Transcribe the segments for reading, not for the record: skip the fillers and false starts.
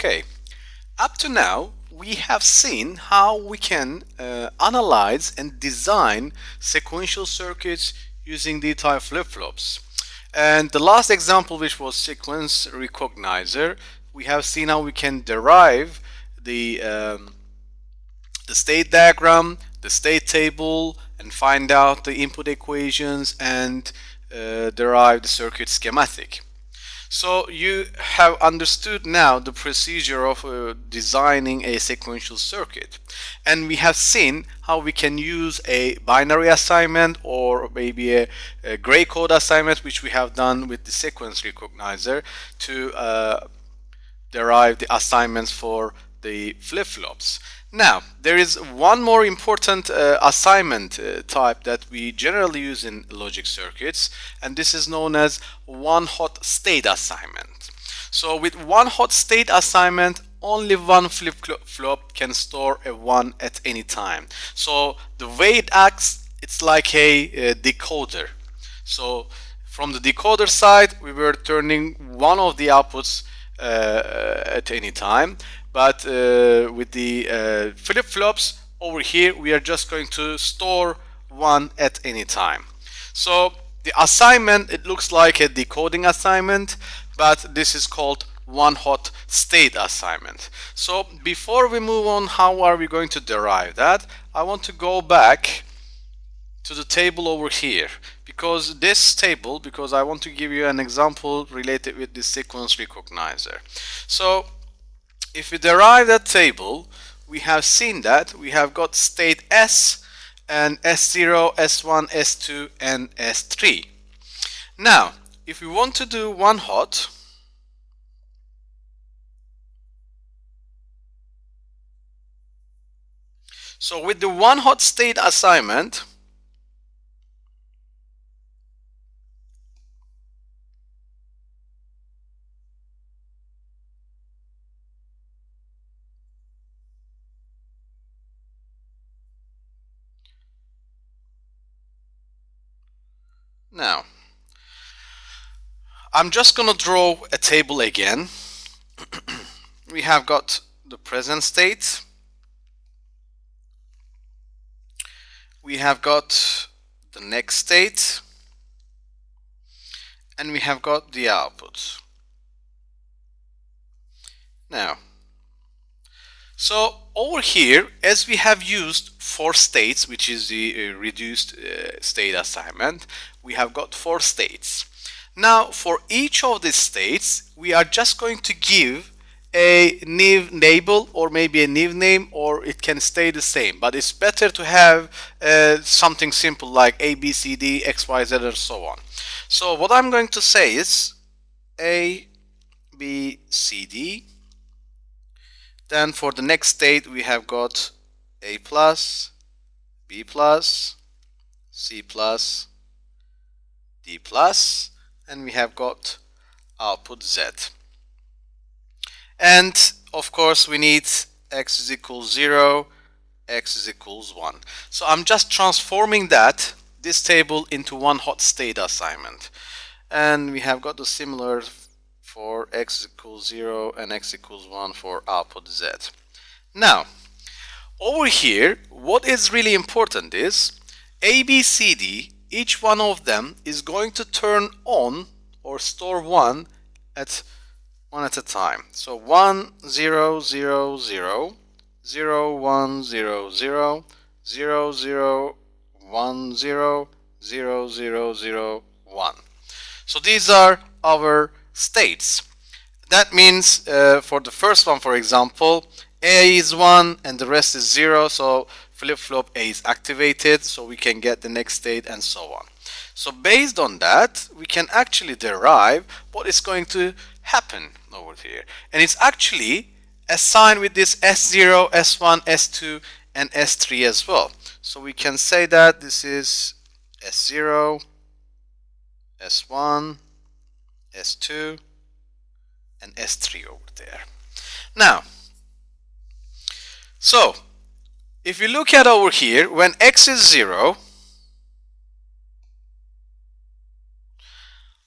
Okay, up to now we have seen how we can analyze and design sequential circuits using D-type flip-flops. And the last example, which was sequence recognizer, we have seen how we can derive the state diagram, the state table, and find out the input equations and derive the circuit schematic. So you have understood now the procedure of designing a sequential circuit, and we have seen how we can use a binary assignment or maybe a gray code assignment, which we have done with the sequence recognizer, to derive the assignments for the flip-flops. Now, there is one more important assignment type that we generally use in logic circuits, and this is known as one-hot state assignment. So with one-hot state assignment, only one flip-flop can store a 1 at any time. So the way it acts, it's like a decoder. So from the decoder side, we were turning one of the outputs at any time, but with the flip-flops over here, we are just going to store 1 at any time. So the assignment, it looks like a decoding assignment, but this is called one-hot state assignment. So before we move on, how are we going to derive that? I want to go back to the table over here, because I want to give you an example related with the sequence recognizer. So if we derive that table, we have seen that we have got state S and S0, S1, S2 and S3. Now if we want to do one hot, so with the one hot state assignment, now I'm just going to draw a table again. We have got the present state, we have got the next state, and we have got the output. Now, so over here, as we have used 4 states, which is the reduced state assignment, we have got 4 states. Now for each of these states, we are just going to give a new label or maybe a new name, or it can stay the same, but it's better to have something simple like A, B, C, D, X, Y, Z, and so on. So what I'm going to say is A, B, C, D. Then for the next state, we have got A plus, B plus, C plus, D plus, and we have got output Z. And of course we need X is equals 0, X is equals 1. So I'm just transforming this table into one hot state assignment. And we have got the similar for X equals 0 and X equals 1 for output Z. Now, over here, what is really important is A, B, C, D, each one of them is going to turn on or store 1 at a time. So 1, 0, 0, 0, 0, 1, 0, 0, 0, 0, 1, 0, 0, 0, 0, 1. So these are our states. That means for the first one, for example, A is 1 and the rest is 0, so flip-flop A is activated, so we can get the next state and so on. So based on that, we can actually derive what is going to happen over here. And it's actually assigned with this S0, S1, S2 and S3 as well. So we can say that this is S0, S1, S2 and S3 over there. Now, so if you look at over here, when X is 0,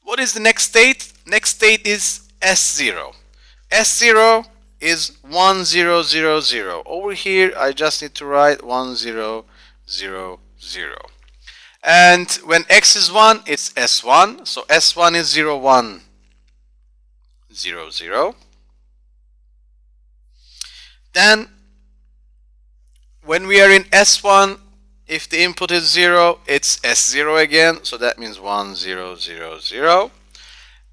what is the next state? Next state is S0. S0 is 1000. Over here I just need to write 1000. And when x is 1, it's S1. So S1 is 0100. Then when we are in S1, if the input is 0, it's S0 again. So that means 1000.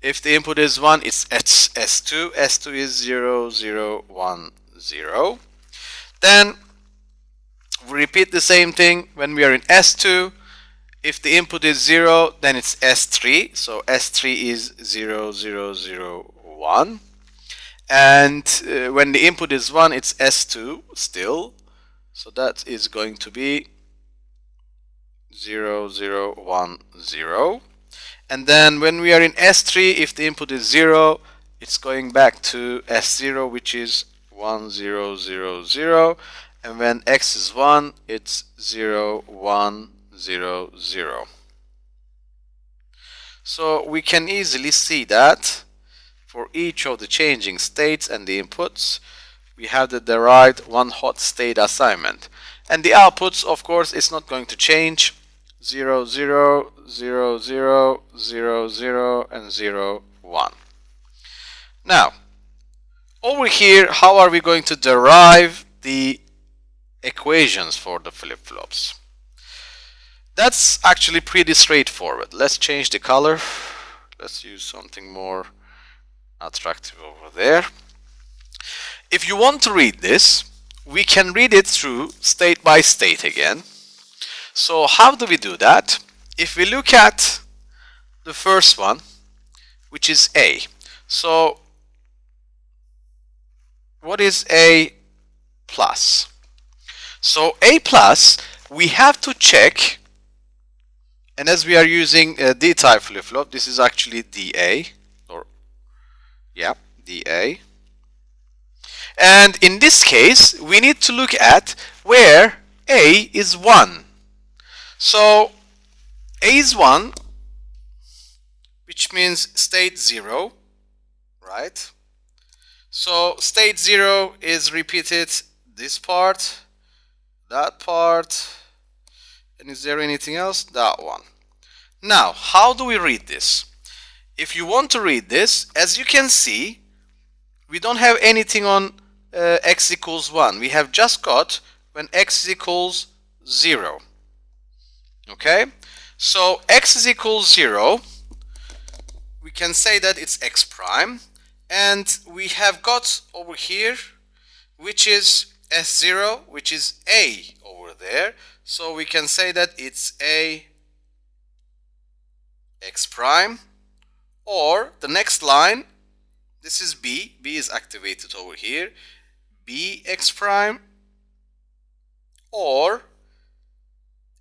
If the input is 1, it's S2. S2 is 0010. Then we repeat the same thing when we are in S2. If the input is 0, then it's S3. So S3 is 0001. And when the input is 1, it's S2 still. So that is going to be 0010. And then when we are in S3, if the input is 0, it's going back to S0, which is 1000. And when x is 1, it's 0100. So we can easily see that for each of the changing states and the inputs, we have the derived one hot state assignment. And the outputs, of course, it's not going to change. 0, 0, 0, 0, 0, 0, and 0, 1. Now, over here, how are we going to derive the equations for the flip-flops? That's actually pretty straightforward. Let's change the color. Let's use something more attractive over there. If you want to read this, we can read it through state by state again. So how do we do that? If we look at the first one, which is A. So what is A plus? So A plus, we have to check, and as we are using a D-type flip-flop, this is actually DA, or yeah, DA. And in this case, we need to look at where A is 1. So A is 1, which means state 0, right? So state 0 is repeated this part, that part, and is there anything else? That one. Now, how do we read this? If you want to read this, as you can see, we don't have anything on x equals 1. We have just got when x is equals 0. Okay? So x is equals 0. We can say that it's x prime. And we have got over here, which is S0, which is A over there. So we can say that it's A x prime. Or the next line, this is B. B is activated over here. B x prime. Or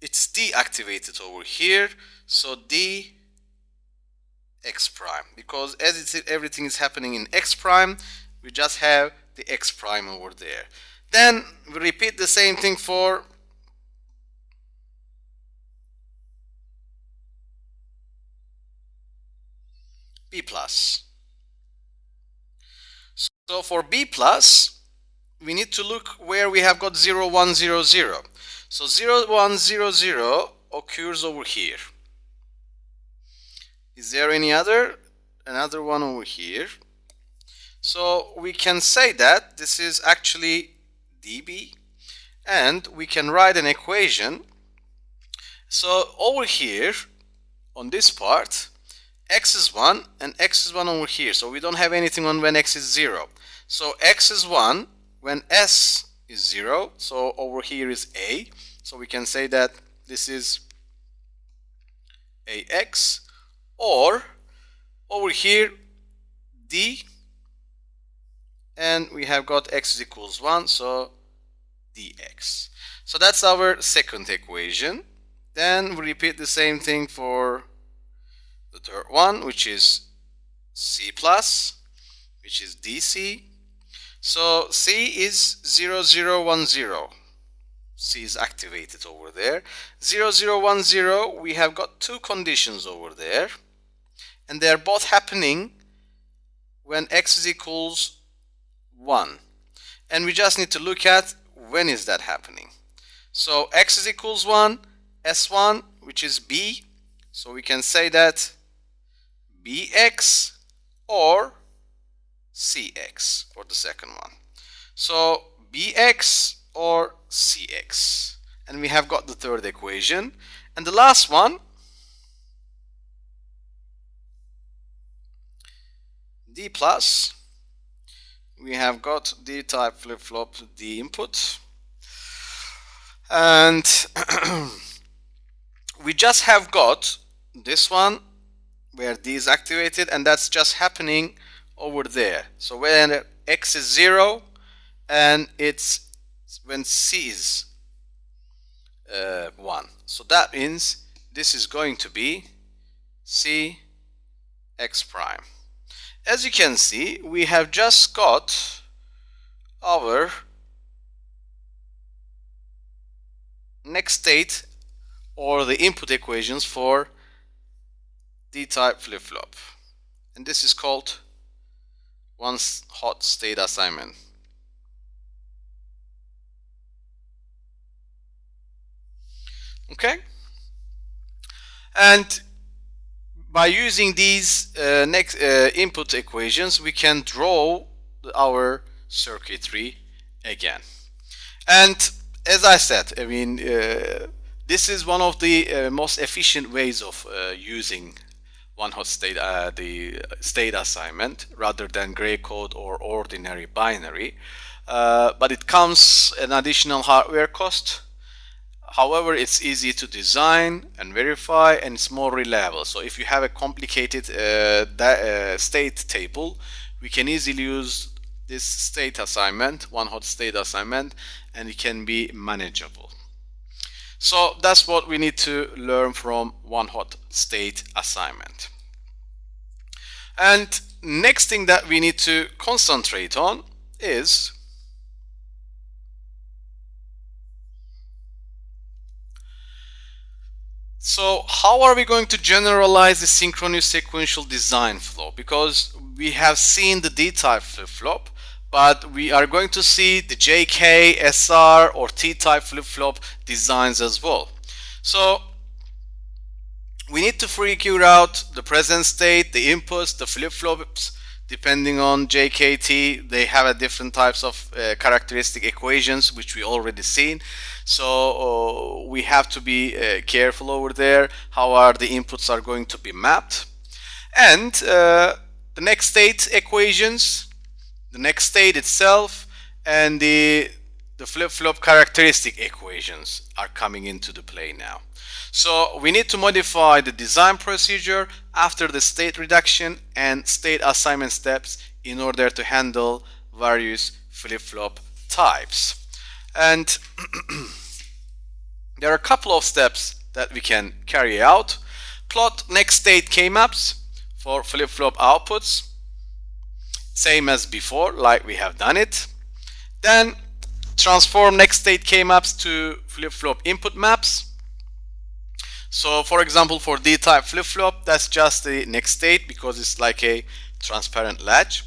it's deactivated over here. So D x prime. Because as everything is happening in x prime, we just have the x prime over there. Then we repeat the same thing for B plus. So for B plus, we need to look where we have got 0, 1, 0, 0. So 0, 1, 0, 0 occurs over here. Is there another one over here? So we can say that this is actually dB, and we can write an equation. So over here on this part, x is 1 and x is 1 over here. So we don't have anything on when x is 0. So x is 1 when s is 0. So over here is A. So we can say that this is AX. Or over here D, and we have got x is equals 1, so dx. So that's our second equation. Then we repeat the same thing for the third one, which is C plus, which is DC. So C is 0010. C is activated over there. 0010, we have got two conditions over there. And they are both happening when x is equals 1. And we just need to look at when is that happening. So x is equals 1, S1, which is B. So we can say that BX or CX for the second one. So BX or CX. And we have got the third equation. And the last one, D plus, we have got D type flip-flop, D input. And we just have got this one where D is activated, and that's just happening over there. So when X is 0 and it's when C is 1. So that means this is going to be C X prime. As you can see, we have just got our next state or the input equations for D-type flip-flop, and this is called one hot state assignment. Okay, and by using these next input equations, we can draw our circuitry again. And as I said, I mean, this is one of the most efficient ways of using one hot state, the state assignment, rather than gray code or ordinary binary. But it comes an additional hardware cost. However, it's easy to design and verify, and it's more reliable. So if you have a complicated state table, we can easily use this state assignment, one hot state assignment, and it can be manageable. So that's what we need to learn from one hot state assignment. And next thing that we need to concentrate on is so how are we going to generalize the synchronous sequential design flow? Because we have seen the D-type flip-flop, but we are going to see the JK, SR, or T-type flip-flop designs as well. So we need to figure out the present state, the inputs, the flip-flops. Depending on JKT, they have a different types of characteristic equations, which we already seen. So we have to be careful over there how are the inputs are going to be mapped. And the next state equations, the next state itself, and the flip-flop characteristic equations are coming into the play now. So we need to modify the design procedure after the state reduction and state assignment steps in order to handle various flip-flop types. And there are a couple of steps that we can carry out. Plot next state K-maps for flip-flop outputs, same as before, like we have done it. Then transform next state K-maps to flip-flop input maps. So for example, for D-type flip-flop, that's just the next state because it's like a transparent latch.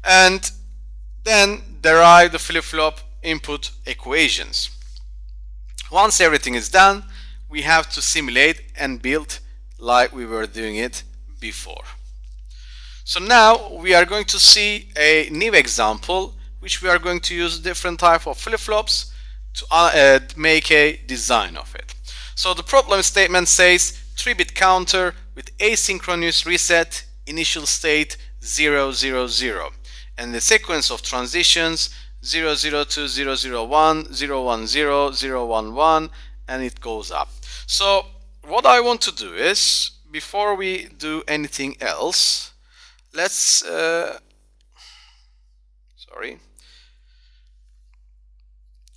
And then derive the flip-flop input equations. Once everything is done, we have to simulate and build like we were doing it before. So now we are going to see a new example which we are going to use different type of flip-flops to make a design of it. So the problem statement says 3-bit counter with asynchronous reset initial state 0, 0, 0 and the sequence of transitions 0, 0, 2, 0, 0, 1, 0, 1, 0, 0, 1, 1, and it goes up. So what I want to do is, before we do anything else, let's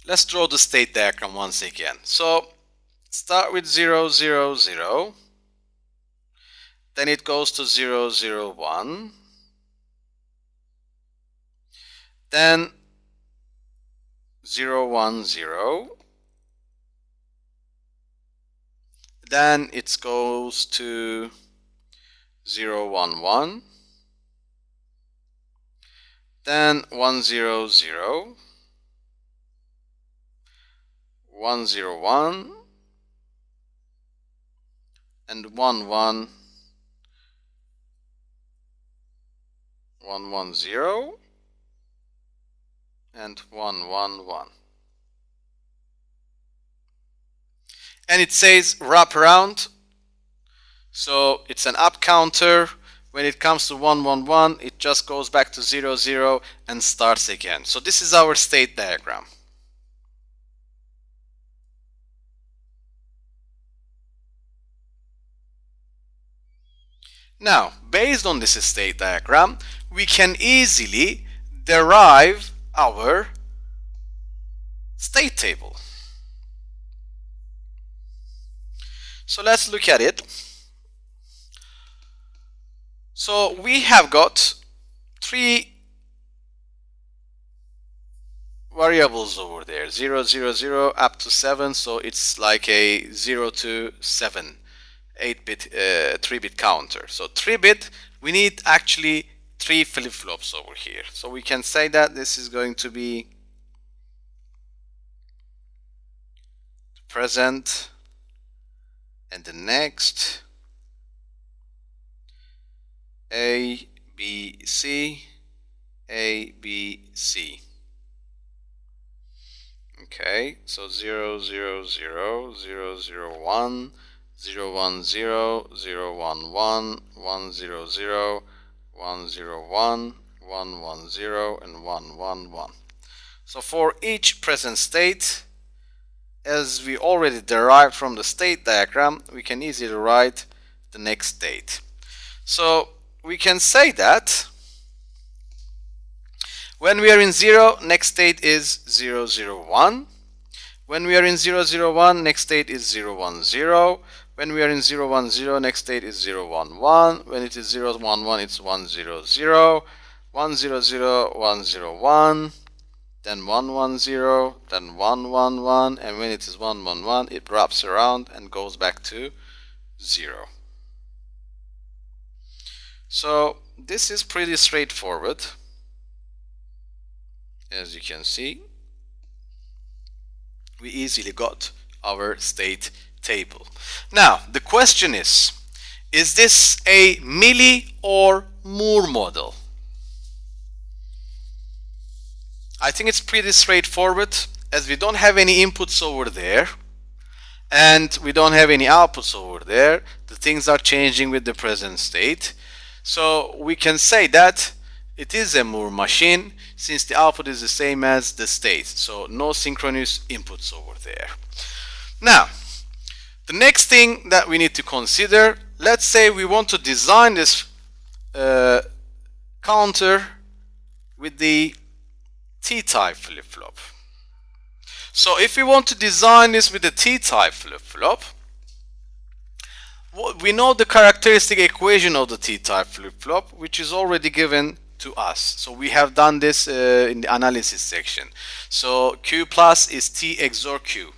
let's draw the state diagram once again. So start with 0, 0, 0, then it goes to 0, 0, 1, then 0, 1, 0, then it goes to 0, 1, 1, then 100, 101, and 11, 110, and 111. And it says wrap around, so it's an up counter. When it comes to 111, it just goes back to 00 and starts again. So this is our state diagram. Now, based on this state diagram, we can easily derive our state table. So let's look at it. So we have got three variables over there, 0, 0, 0 up to 7, so it's like a 0 to 7 8-bit 3-bit counter. So 3-bit, we need actually 3 flip-flops over here. So we can say that this is going to be present and the next A, B, C, A, B, C. Okay, so 0, 0, 0, 0, 0, 1, 0, 1, 0, 0, 1, 1, 1, 0, 0, 1, 0, 1, 1, 1, 0, and 1, 1, 1. So for each present state, as we already derived from the state diagram, we can easily write the next state. So we can say that when we are in 0, next state is 0, 0, 1. When we are in 0, 0, 1, next state is 0, 1, 0. When we are in 0, 1, 0, next state is 0, 1, 1. When it is 0, 1, 1, it's 1, 0, 0. 1, 0, 0, 1, 0, 1. Then 1, 1, 0. Then 1, 1, 1. And when it is 1, 1, 1, it wraps around and goes back to 0. So this is pretty straightforward, as you can see. We easily got our state table. Now the question is this a Milli or Moore model? I think it's pretty straightforward, as we don't have any inputs over there and we don't have any outputs over there. The things are changing with the present state, so we can say that it is a Moore machine since the output is the same as the state, so no synchronous inputs over there. Now the next thing that we need to consider, let's say we want to design this counter with the T-type flip-flop. So if we want to design this with the T-type flip-flop, we know the characteristic equation of the T-type flip-flop, which is already given to us. So we have done this in the analysis section. So Q plus is T XOR Q.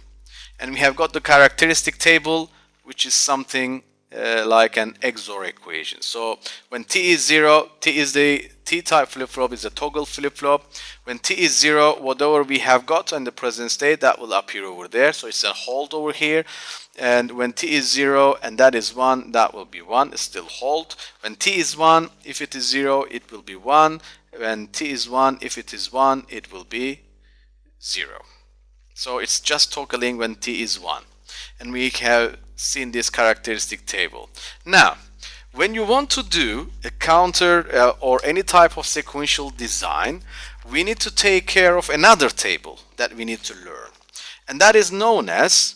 And we have got the characteristic table, which is something like an XOR equation. So when T is 0, T is the T-type flip-flop is a toggle flip-flop. When T is 0, whatever we have got in the present state, that will appear over there. So it's a hold over here. And when T is 0 and that is 1, that will be 1, it's still hold. When T is 1, if it is 0, it will be 1. When T is 1, if it is 1, it will be 0. So it's just toggling when T is 1. And we have seen this characteristic table. Now, when you want to do a counter or any type of sequential design, we need to take care of another table that we need to learn. And that is known as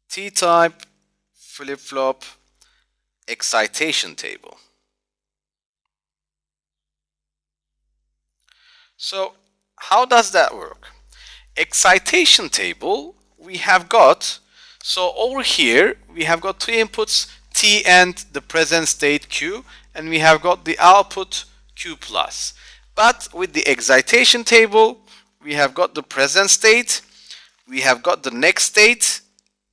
T-type flip-flop excitation table. So how does that work? Excitation table, we have got, so over here we have got two inputs, T and the present state Q, and we have got the output Q plus. But with the excitation table, we have got the present state, we have got the next state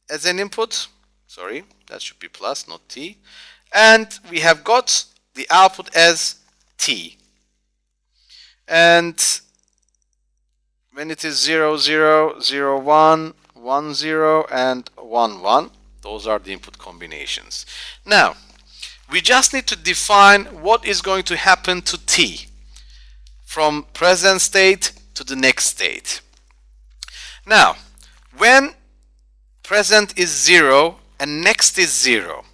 as an input, sorry, that should be plus, not T, and we have got the output as T. And when it is 0, 0, 0, 1, 1, 0, and 1, 1, those are the input combinations. Now, we just need to define what is going to happen to T from present state to the next state. Now, when present is 0 and next is 0,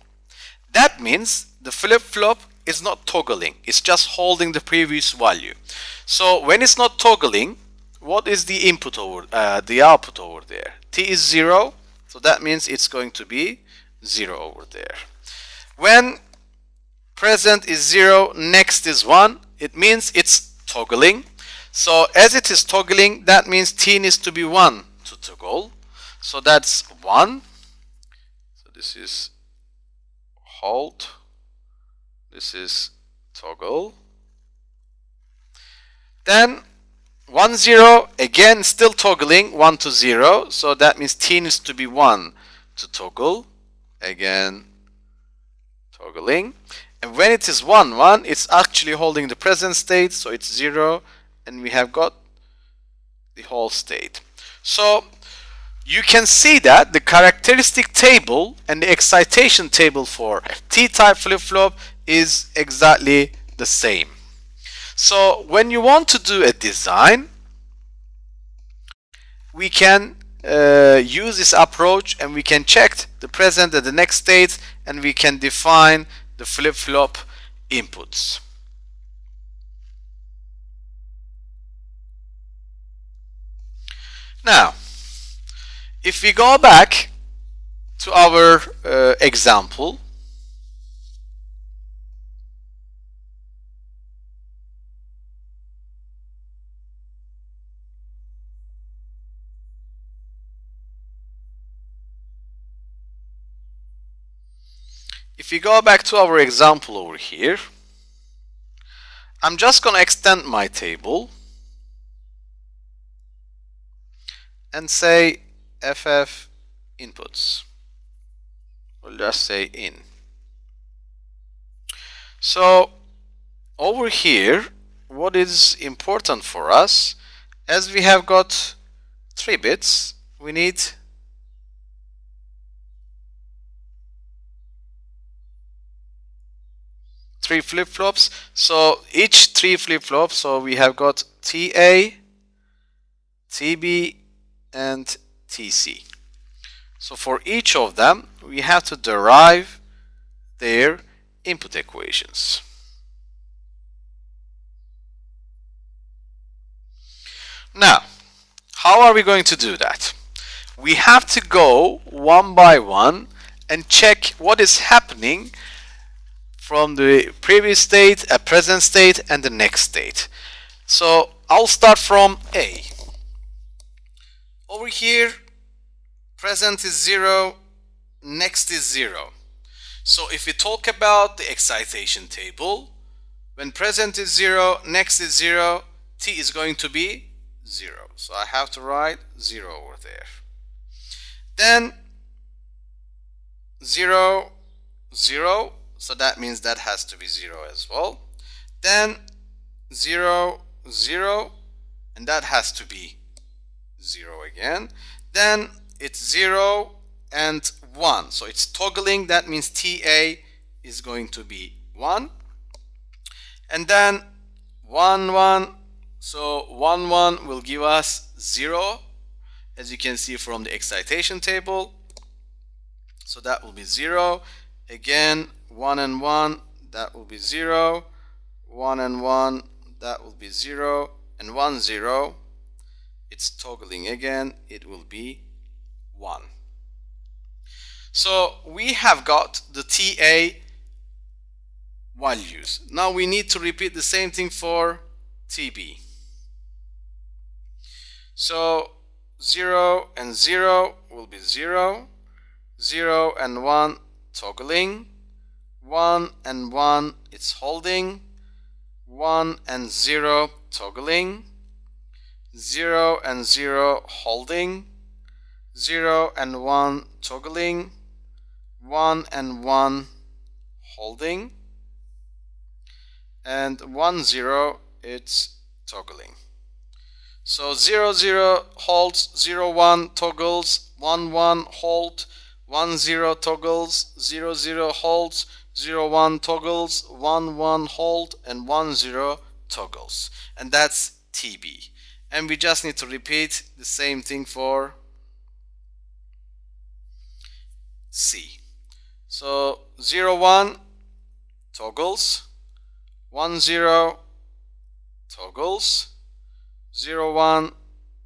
that means the flip-flop is not toggling, it's just holding the previous value. So when it's not toggling, what is the input over the output over there? T is 0, so that means it's going to be 0 over there. When present is 0, next is 1, it means it's toggling. So as it is toggling, that means T needs to be 1 to toggle. So that's 1. So this is hold. This is toggle. Then 1, 0, again still toggling, 1 to 0. So that means T needs to be 1 to toggle. Again, toggling. And when it is 1, 1, it's actually holding the present state, so it's 0, and we have got the whole state. So you can see that the characteristic table and the excitation table for T-type flip-flop is exactly the same. So when you want to do a design, we can use this approach, and we can check the present and the next state, and we can define the flip-flop inputs. Now, if we go back to our example, over here, I'm just going to extend my table and say FF inputs. We'll just say in. So over here, what is important for us, as we have got 3 bits, we need 3 flip-flops. So each 3 flip-flops, so we have got TA, TB, and TC. So for each of them, we have to derive their input equations. Now, how are we going to do that? We have to go one by one and check what is happening from the previous state, a present state, and the next state. So I'll start from A. Over here, present is 0, next is 0. So if we talk about the excitation table, when present is 0, next is 0, T is going to be 0. So I have to write 0 over there. Then 0, 0, so that means that has to be 0 as well. Then 0, 0, and that has to be 0 again. Then it's 0 and 1, so it's toggling, that means TA is going to be 1. And then 1, 1, so 1, 1 will give us 0, as you can see from the excitation table. So that will be 0. Again, 1 and 1, that will be 0. 1 and 1, that will be 0. And 1, 0, it's toggling again, it will be 1. So we have got the TA values. Now we need to repeat the same thing for TB. So 0 and 0 will be 0. 0 and 1 toggling. 1 and 1 it's holding. 1 and 0 toggling. 0 and 0 holding. 0 and 1 toggling. 1 and 1 holding, and 1 0 it's toggling. So 0 0 holds, 0 1 toggles, 1 1 hold, 1 0 toggles, 0 0 holds, 0 1 toggles, 1 1 hold, and 1 0 toggles. And that's TB. And we just need to repeat the same thing for C. So 0 1 toggles, 1 0 toggles, 0 1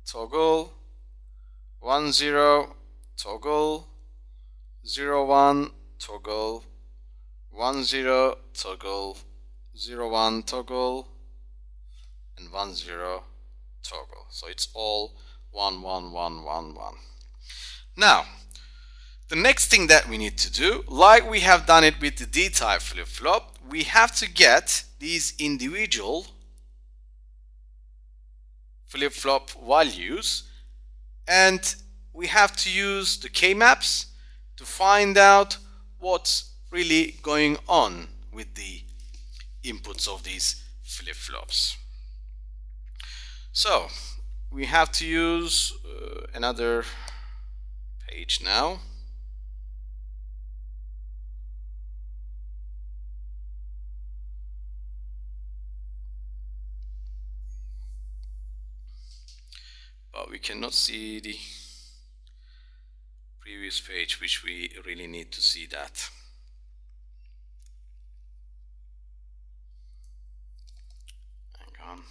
toggle, 1 0 toggle, 0 1 toggle, 1 0 toggle, 0 1 toggle, and 1 0 toggle. So it's all 1 1 1 1 1. Now the next thing that we need to do, like we have done it with the D-type flip-flop, we have to get these individual flip-flop values, and we have to use the K-maps to find out what's really going on with the inputs of these flip-flops. So we have to use another page now. But we cannot see the previous page, which we really need to see that. Hang on.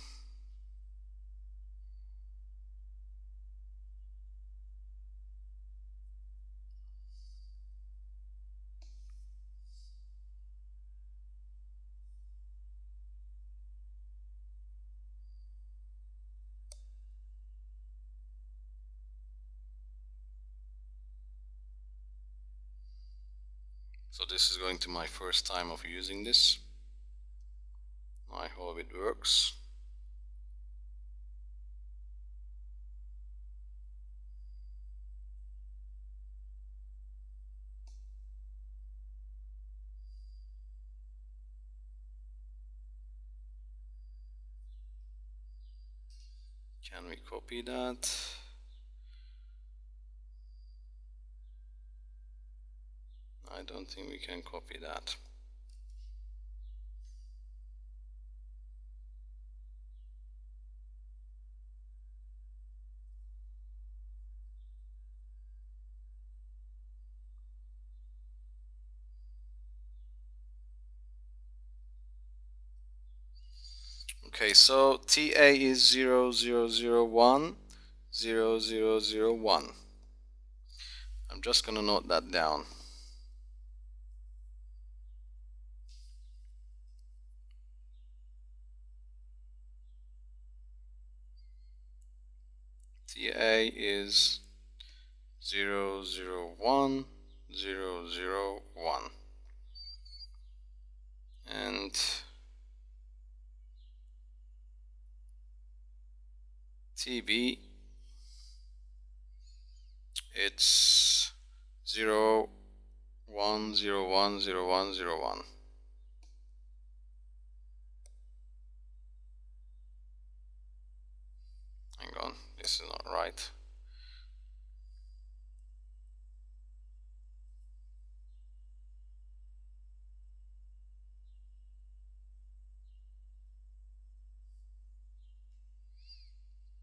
So this is going to my first time of using this. I hope it works. Can we copy that? I don't think we can copy that. Okay, so TA is 0001 0001. I'm just gonna note that down. TA is 001001, and TB it's 01010101. Hang on, this is not right.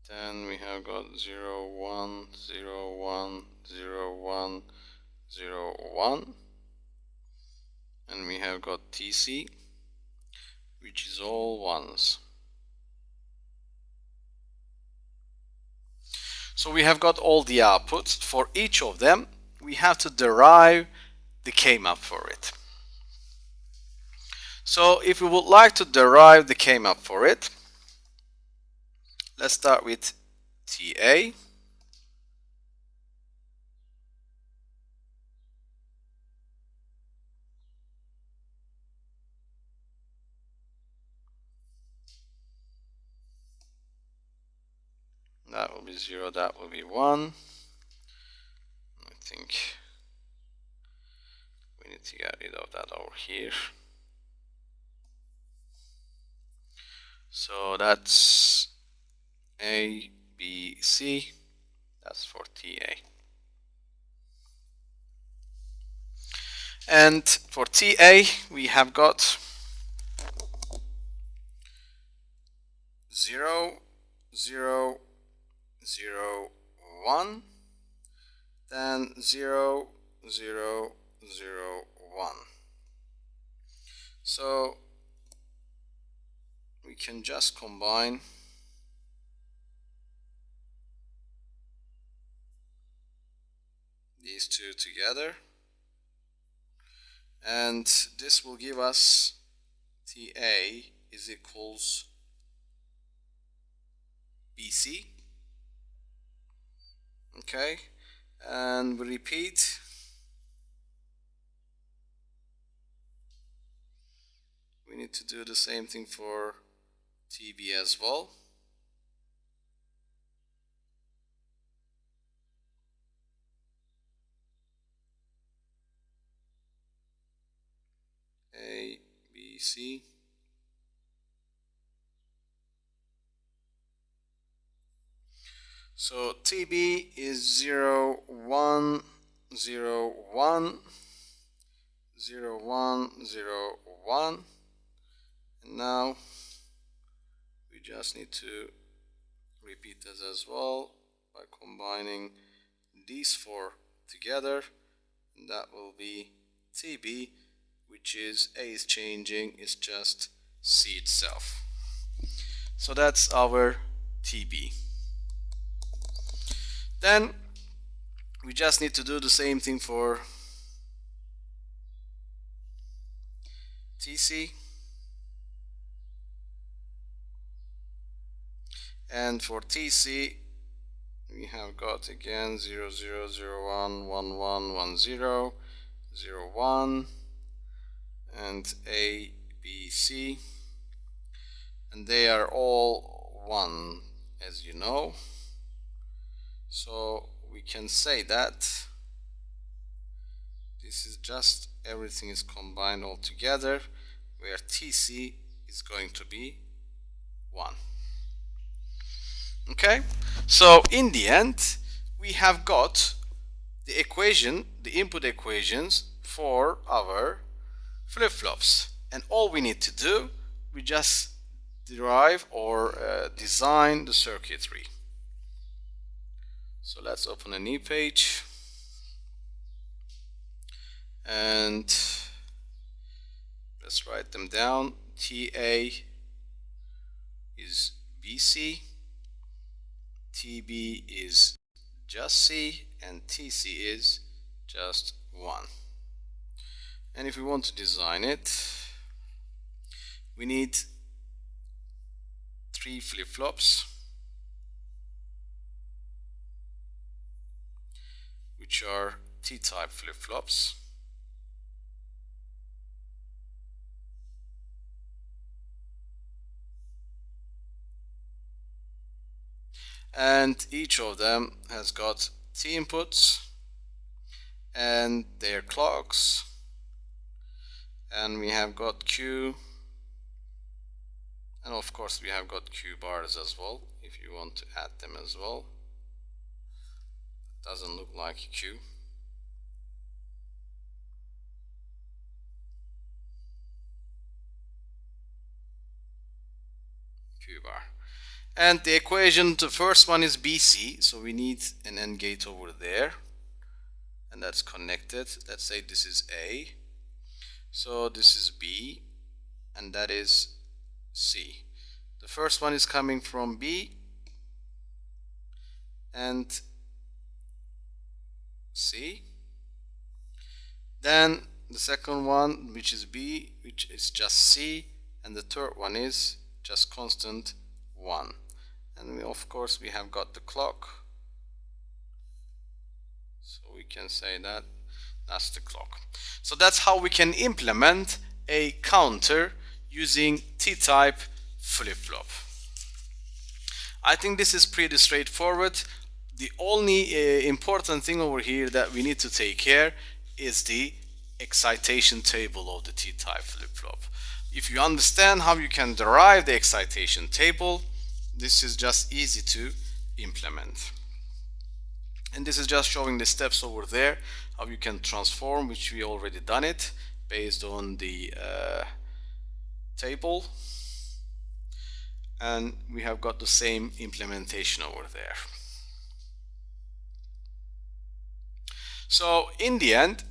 Then we have got 01010101, and we have got TC, which is all ones. So we have got all the outputs. For each of them, we have to derive the K-map for it. So if we would like to derive the K-map for it, let's start with TA. That will be 0, that will be 1. I think we need to get rid of that over here. So that's A, B, C. That's for TA. And for TA, we have got 0, 0, 0, 1, then 0, 0, 0, 1. So we can just combine these two together, and this will give us TA is equals BC. Okay, and we repeat. We need to do the same thing for TB as well. A, B, C. So TB is 0, 1, 0, 1, 0, 1, 0, 1. And now we just need to repeat this as well by combining these four together, and that will be TB, which is A is changing, is just C itself. So that's our TB. Then we just need to do the same thing for TC, and for TC we have got again 0, 0, 0, 1, 1, 1, 1, 0, 0, 1, and A, B, C, and they are all 1, as you know. So we can say that this is just everything is combined all together, where TC is going to be 1. Okay, so in the end we have got the equation, the input equations for our flip-flops, and all we need to do, we just derive or design the circuitry. So let's open a new page, and let's write them down. TA is BC, TB is just C, and TC is just 1. And if we want to design it, we need 3 flip-flops, which are T-type flip-flops. And each of them has got T inputs and their clocks, and we have got Q, and of course we have got Q bars as well if you want to add them as well. It doesn't look like Q. Q bar. And the equation, the first one is BC, so we need an AND gate over there, and that's connected. Let's say this is A, so this is B, and that is C. The first one is coming from B and C. Then the second one, which is B, which is just C, and the third one is just constant 1. And of course we have got the clock, so we can say that that's the clock. So that's how we can implement a counter using T-type flip-flop. I think this is pretty straightforward. The only important thing over here that we need to take care is the excitation table of the T-type flip-flop. If you understand how you can derive the excitation table, this is just easy to implement. And this is just showing the steps over there, how you can transform, which we already done it based on the table. And we have got the same implementation over there. So in the end,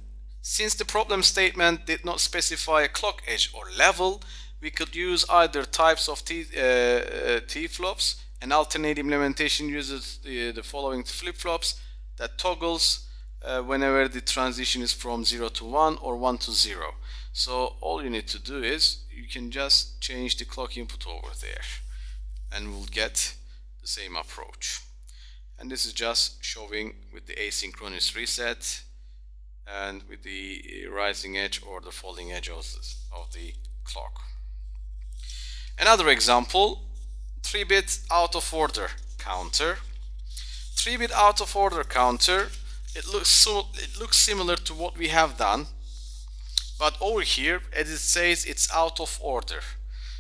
since the problem statement did not specify a clock edge or level, we could use either types of T-flops. An alternate implementation uses the following flip-flops that toggles whenever the transition is from 0 to 1 or 1 to 0. So all you need to do is you can just change the clock input over there and we'll get the same approach. And this is just showing with the asynchronous reset and with the rising edge or the falling edge of the clock. Another example, 3-bit out of order counter. 3-bit out of order counter, it looks similar to what we have done, but over here as it says it's out of order,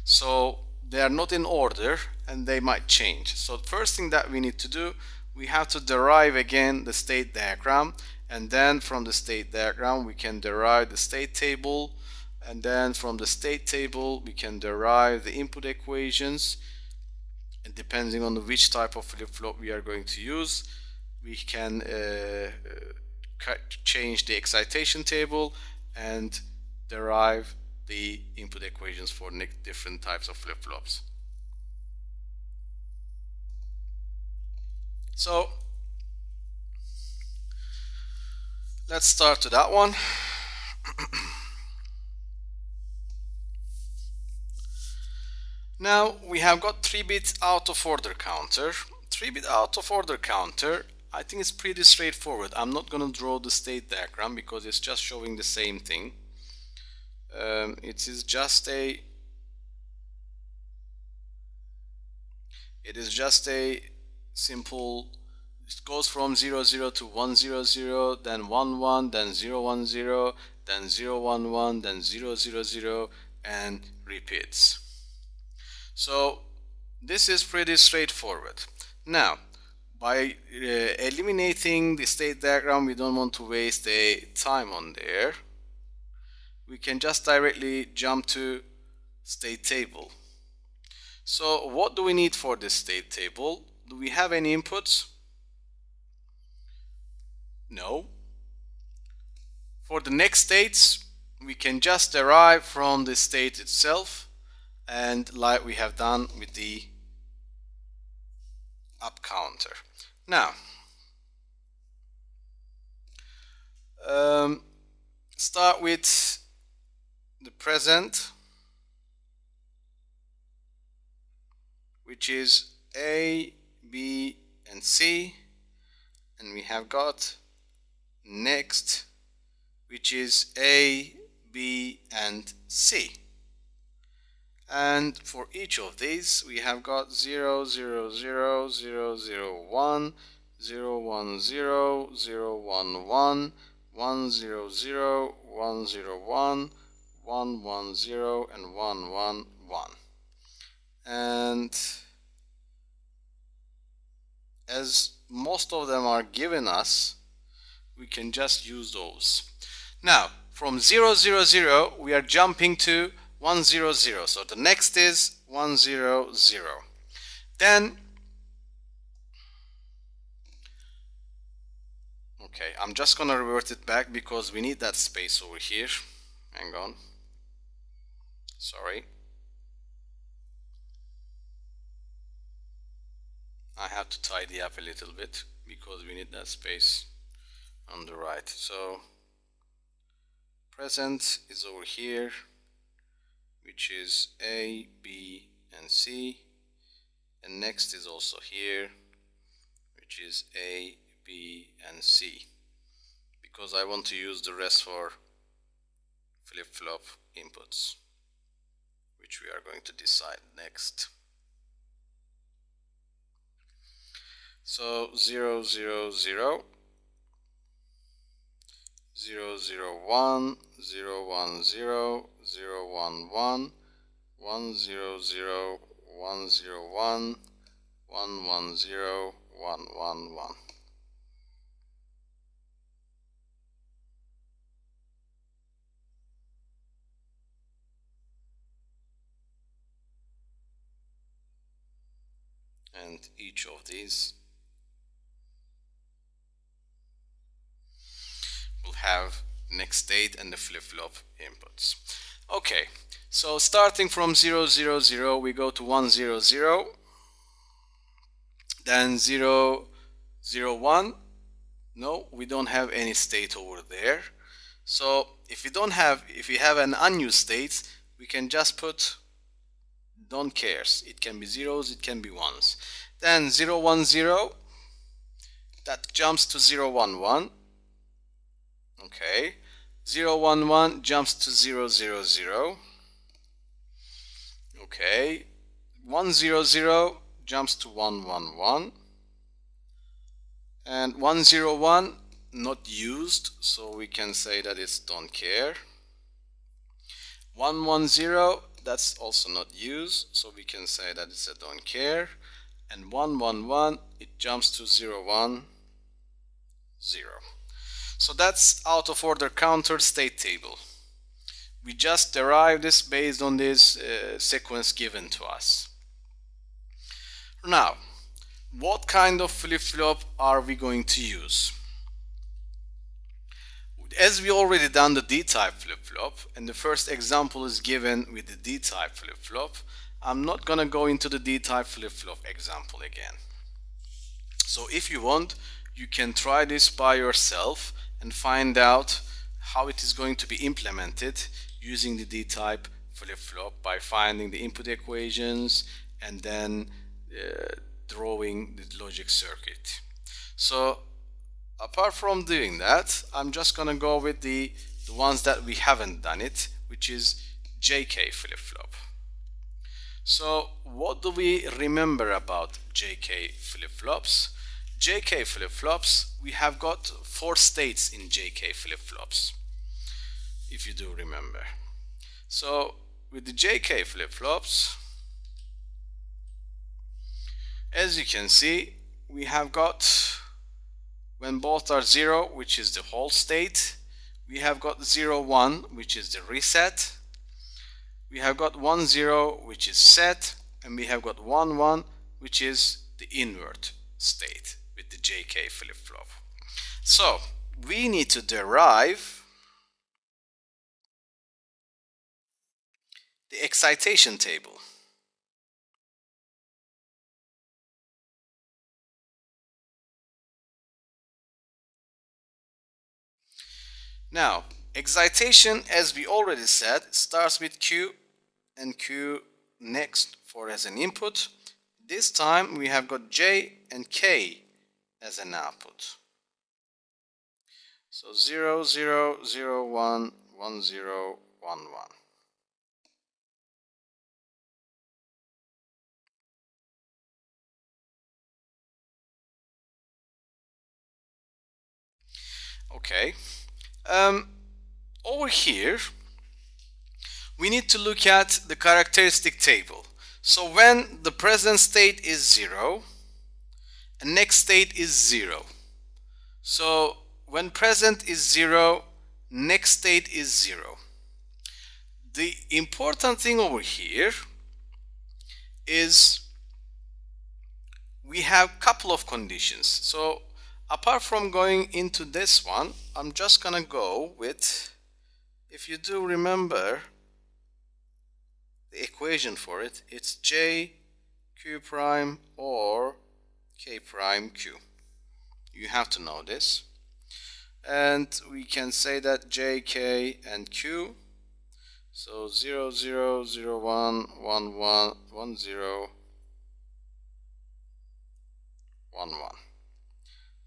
so they are not in order and they might change. So the first thing that we need to do, we have to derive again the state diagram, and then from the state diagram we can derive the state table, and then from the state table we can derive the input equations, and depending on which type of flip-flop we are going to use, we can change the excitation table and derive the input equations for different types of flip-flops. So let's start to that one. Now we have got 3-bit out of order counter. 3-bit out of order counter, I think it's pretty straightforward. I'm not going to draw the state diagram because it's just showing the same thing. It is just a simple, it goes from 00 to 100, then 11, then 010, then 011, then 000, and repeats. So this is pretty straightforward. Now by eliminating the state diagram, we don't want to waste a time on there. We can just directly jump to state table. So what do we need for this state table? Do we have any inputs? No. For the next states, we can just derive from the state itself, and like we have done with the up counter. Now start with the present, which is A, B, and C, and we have got next, which is A, B, and C. And for each of these we have got 0, 0, 0, 0, 0, 1, 0, 1, 0, 0, 1, 1, 1, 0, 0, 1, 0, 1, 1, 1, 0, and 1, 1, 1. And as most of them are given us, we can just use those. Now from 0, 0, 0 we are jumping to 1, 0, 0. So the next is 1, 0, 0. Then okay, I'm just gonna revert it back because we need that space over here. Hang on. Sorry. I have to tidy up a little bit because we need that space on the right. So present is over here, which is A, B, and C, and next is also here, which is A, B, and C, because I want to use the rest for flip-flop inputs, which we are going to decide next. So 0, 0, 0, 0 0 1 0 1 0 0 1 1 1 0 0 1 0 1 1 1 0 1 1 1. And each of these will have next state and the flip-flop inputs. Okay, so starting from 0 0 0 we go to 1 0 0, then 0 0 1. No, we don't have any state over there. So if you have an unused state, we can just put don't cares. It can be zeros, it can be ones. Then 0 1 0, that jumps to 0 1 1. Okay, 0 1 1 jumps to 0 0 0. Okay, 1 0 0 jumps to 1 1 1. And 1 0 1 not used, so we can say that it's don't care. 1 1 0, that's also not used, so we can say that it's a don't care. And 1 1 1, it jumps to 0 1 0. So that's out of order counter state table. We just derived this based on this sequence given to us. Now, what kind of flip-flop are we going to use? As we already done the D-type flip-flop, and the first example is given with the D-type flip-flop, I'm not gonna go into the D-type flip-flop example again. So if you want, you can try this by yourself and find out how it is going to be implemented using the D-type flip-flop by finding the input equations and then drawing the logic circuit. So apart from doing that, I'm just gonna go with the ones that we haven't done it, which is JK flip-flop. So what do we remember about JK flip-flops? JK flip-flops, we have got 4 states in JK flip-flops, if you do remember. So with the JK flip-flops, as you can see, we have got when both are 0, which is the hold state, we have got 0 1, which is the reset, we have got 1 0, which is set, and we have got 1 1, which is the invert state with the JK flip-flop. So we need to derive the excitation table. Now, excitation, as we already said, starts with Q and Q next for as an input. This time we have got J and K as an output. So 0 0 0 1 1 0 1 1. Okay. Over here we need to look at the characteristic table. So when the present state is 0 and next state is 0. So when present is 0, next state is 0. The important thing over here is we have couple of conditions. So apart from going into this one, I'm just gonna go with, if you do remember the equation for it, it's J Q prime or K prime Q. You have to know this. And we can say that J, K, and Q. So 0 0 0 1 1 1 1 0 1 1.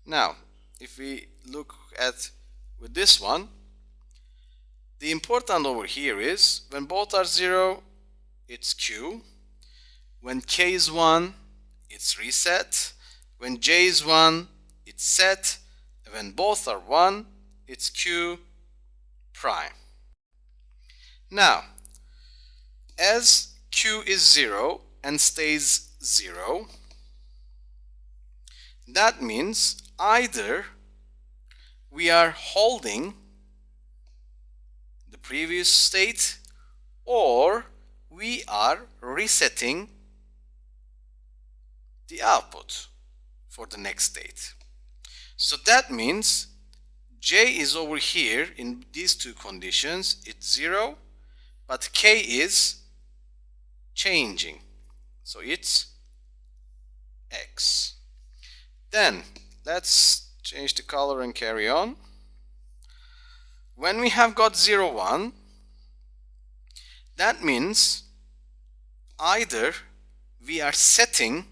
Now, if we look at with this one, the important over here is when both are 0, it's Q. When K is 1, it's reset. When J is 1, it's set. And when both are 1, it's Q prime. Now, as Q is 0 and stays 0, that means either we are holding the previous state or we are resetting the output for the next state. So that means J is over here in these two conditions, it's 0, but K is changing, so it's X. Then let's change the color and carry on. When we have got 0, 1, that means either we are setting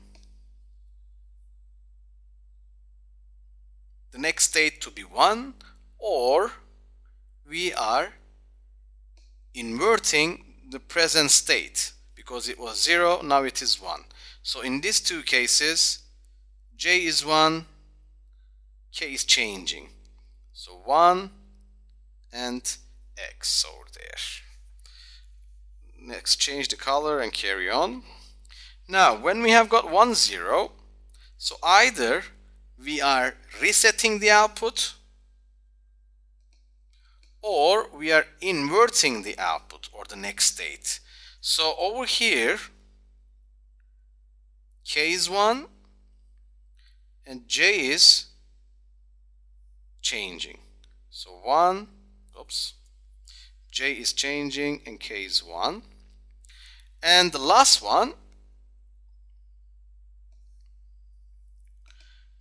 the next state to be 1 or we are inverting the present state, because it was 0, now it is 1. So in these two cases, J is 1, K is changing. So 1 and X over there. Next, change the color and carry on. Now, when we have got 1, 0, so either we are resetting the output or we are inverting the output or the next state. So over here, K is 1 and J is changing. So 1, J is changing and K is 1. And the last one,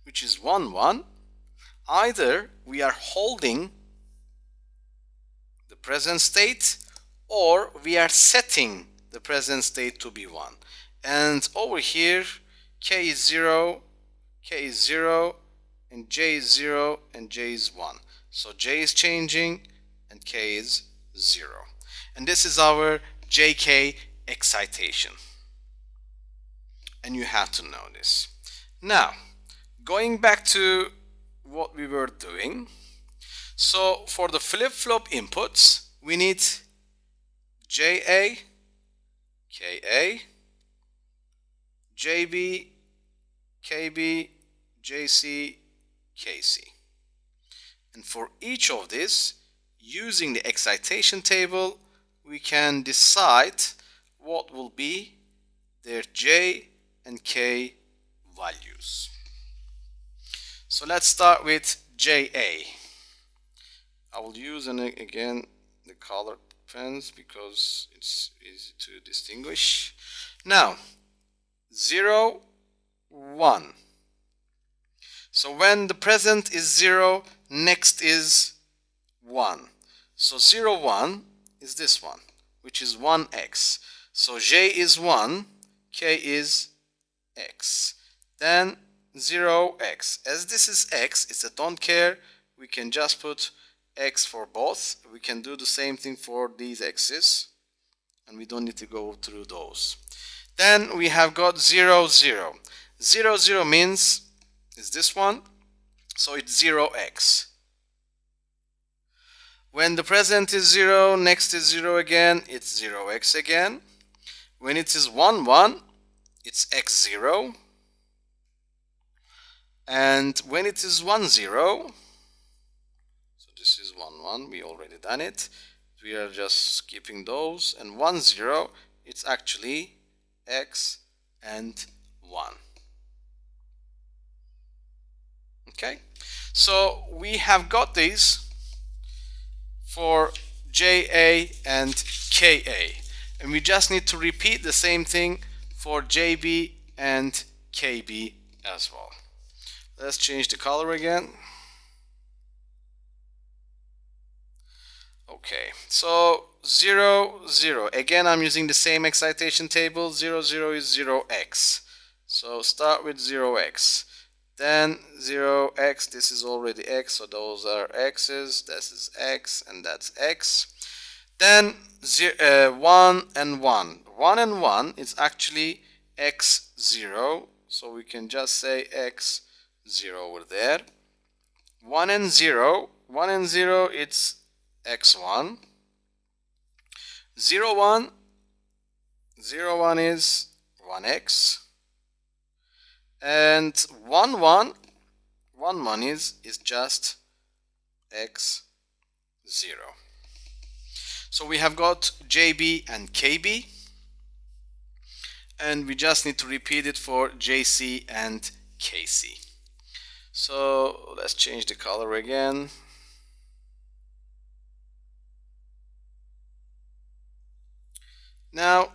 which is 1, 1, either we are holding the present state or we are setting the present state to be 1. And over here, K is 0, K is 0, and J is 0, and J is 1. So J is changing and K is 0. And this is our JK excitation. And you have to know this. Now, going back to what we were doing. So for the flip-flop inputs, we need JA, KA, JB, KB, JC, KC. And for each of these, using the excitation table, we can decide what will be their J and K values. So let's start with JA. I will use again the colored pens because it's easy to distinguish. Now, 0, 1. So when the present is 0, next is 1. So 0, 1 is this one, which is 1x. So J is 1, K is x. Then 0x. As this is x, it's a don't care. We can just put x for both. We can do the same thing for these x's, and we don't need to go through those. Then we have got 0, 0. 0, 0 means is this one, so it's 0x. When the present is 0, next is 0 again, it's 0x again. When it is 1, 1, it's x0. And when it is 1, 0, so this is 1, 1, we already done it. We are just skipping those. And 1, 0, it's actually x and 1. Okay, so we have got these for JA and KA, and we just need to repeat the same thing for JB and KB as well. Let's change the color again. Okay, so 0, 0. Again, I'm using the same excitation table. 0, 0 is 0x. So start with 0x. Then 0x, this is already x, so those are x's, this is x, and that's x. Then 1 and 1. 1 and 1 is actually x0, so we can just say x0 over there. 1 and 0, 1 and 0, it's x1. 0, 1, 0, 1 is 1x. And 1, 1, 1, 1 is just x0. So we have got JB and KB, and we just need to repeat it for JC and KC. So let's change the color again. Now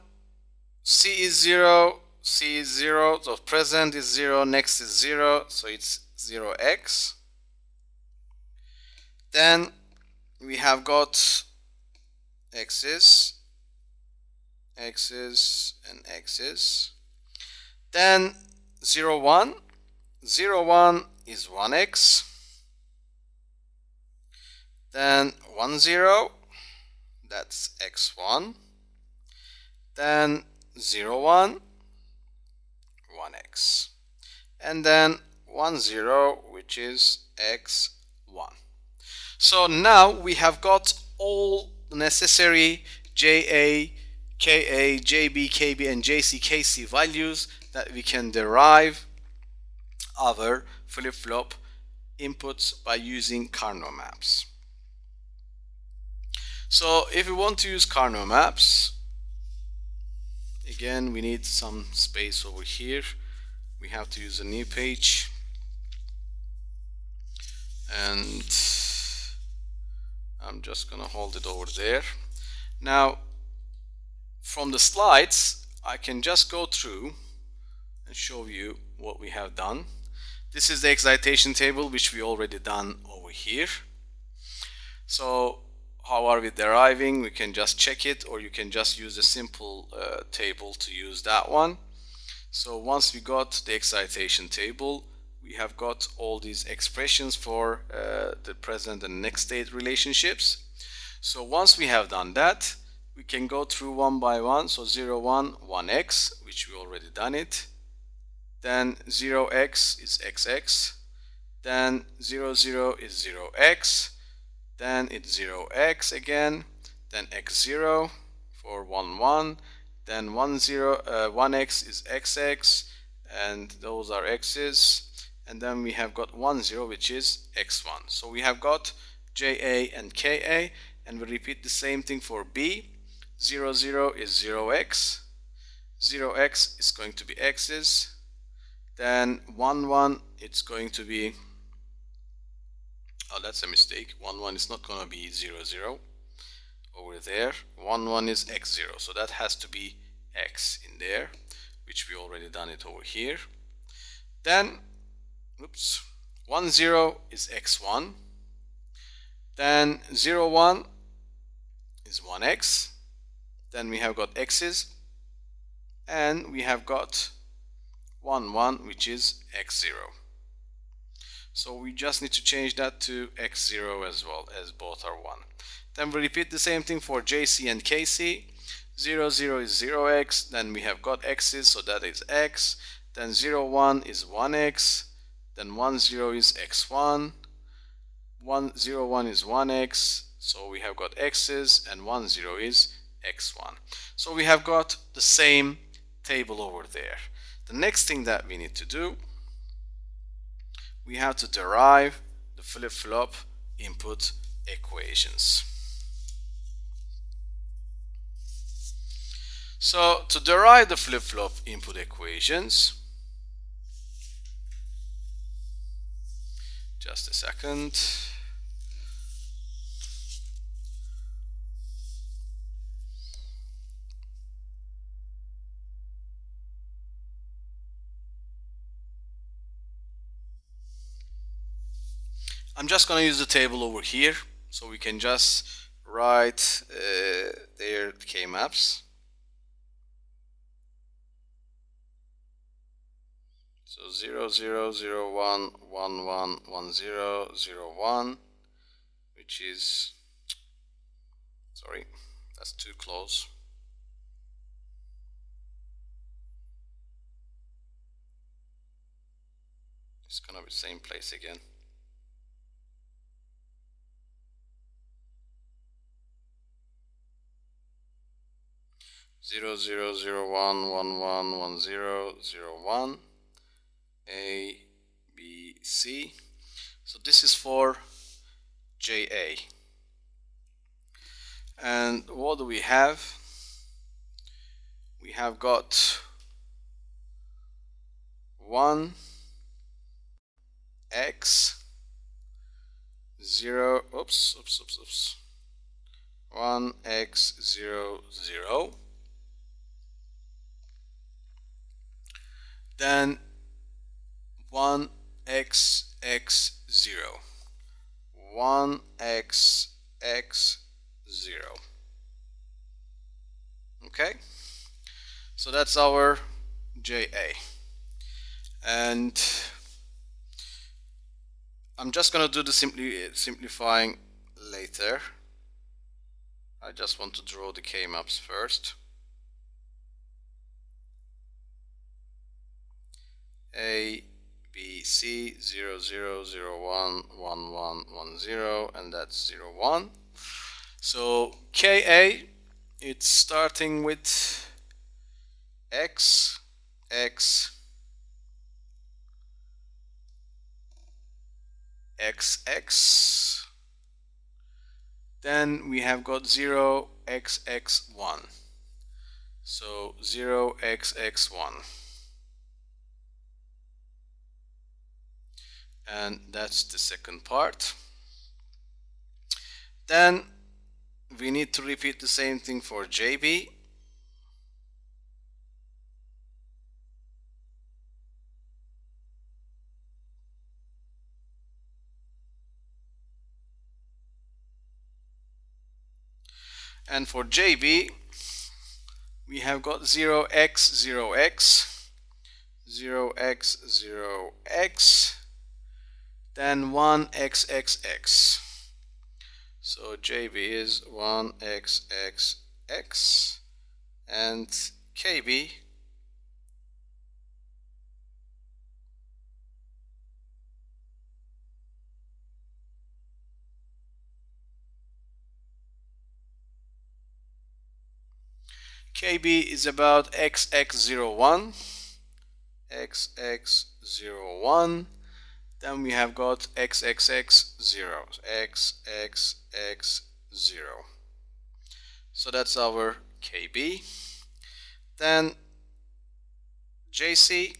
C is 0, C is 0, so present is 0, next is 0, so it's 0x. Then we have got x's, x's, and x's. Then 0, 1. 0, 1 is 1x. Then 1, 0, that's x1. Then 0, 1, 1x. And then 1, 0, which is x1. So now we have got all the necessary JA, KA, JB, KB, and JC, KC values that we can derive our flip-flop inputs by using Carnot maps. So if we want to use Carnot maps, again we need some space over here. We have to use a new page, and I'm just gonna hold it over there. Now from the slides I can just go through and show you what we have done. This is the excitation table, which we already done over here. So how are we deriving? We can just check it, or you can just use a simple table to use that one. So once we got the excitation table, we have got all these expressions for the present and next state relationships. So once we have done that, we can go through one by one. So 0, 1, 1x, which we already done it. Then 0x is xx. Then 0, 0 is 0x. Then it's 0x again. Then x0 for 1, 1. Then 1, 0, 1x is xx, and those are x's. And then we have got 1, 0, which is x1. So we have got JA and KA, and we repeat the same thing for B. 0, 0 is 0x. 0x is going to be x's. Then 1, 1, it's going to be, oh, that's a mistake. 1, 1 is not going to be 0, 0 over there. 1, 1 is x0, so that has to be x in there, which we already done it over here. Then, oops, 1, 0 is x1. Then 0, 1 is 1x. Then we have got x's, and we have got 1, 1, which is x0. So we just need to change that to x0 as well, as both are 1. Then we repeat the same thing for JC and KC. 0, 0 is 0x, then we have got x's, so that is x. Then 0, 1 is 1x. Then 1, 0 is x1. 1, 0, 1 is 1x, so we have got x's, and 1, 0 is x1. So we have got the same table over there. The next thing that we need to do, we have to derive the flip-flop input equations. So to derive the flip-flop input equations, just a second. I'm just going to use the table over here, so we can just write their K-maps. So 0, 0, 0, 1, 1, 1, 1, 0, 0, 1, which is, sorry, that's too close. It's going to be same place again. 0001111001 A, B, C. So this is for JA. And what do we have? We have got 1 X 0, 1 X 0 0. Then 1 X X 0, 1 X X 0. Okay, so that's our JA. And I'm just gonna do the simplifying later. I just want to draw the K-maps first. A, B, C, 0, 0, 0, 1, 1, 1, 1, 0, and that's 0, 1. So KA, it's starting with X, X, X, X. Then we have got 0, X, X, 1. So 0, X, X, 1. And that's the second part. Then we need to repeat the same thing for JB. And for JB, we have got 0x, 0x, 0x, 0x, then 1xxx. So JB is 1xxx, and KB is about xx01, xx01. Then we have got xxx0, xxx0. So that's our KB. Then JC,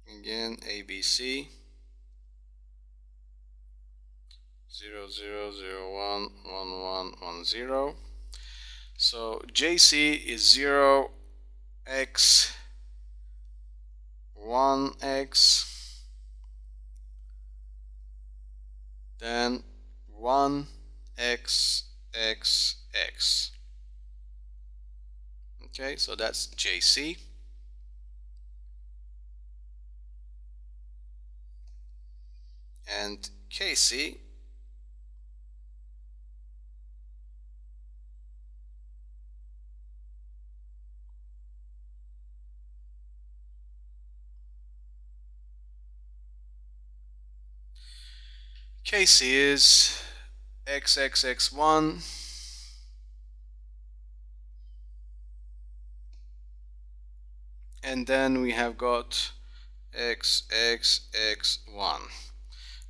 again ABC, 0, 0, 0, 1, 1, 1, 1, 0. So JC is 0x, 1x, then 1xxx. Okay, so that's JC. And KC is xxx1, and then we have got xxx1.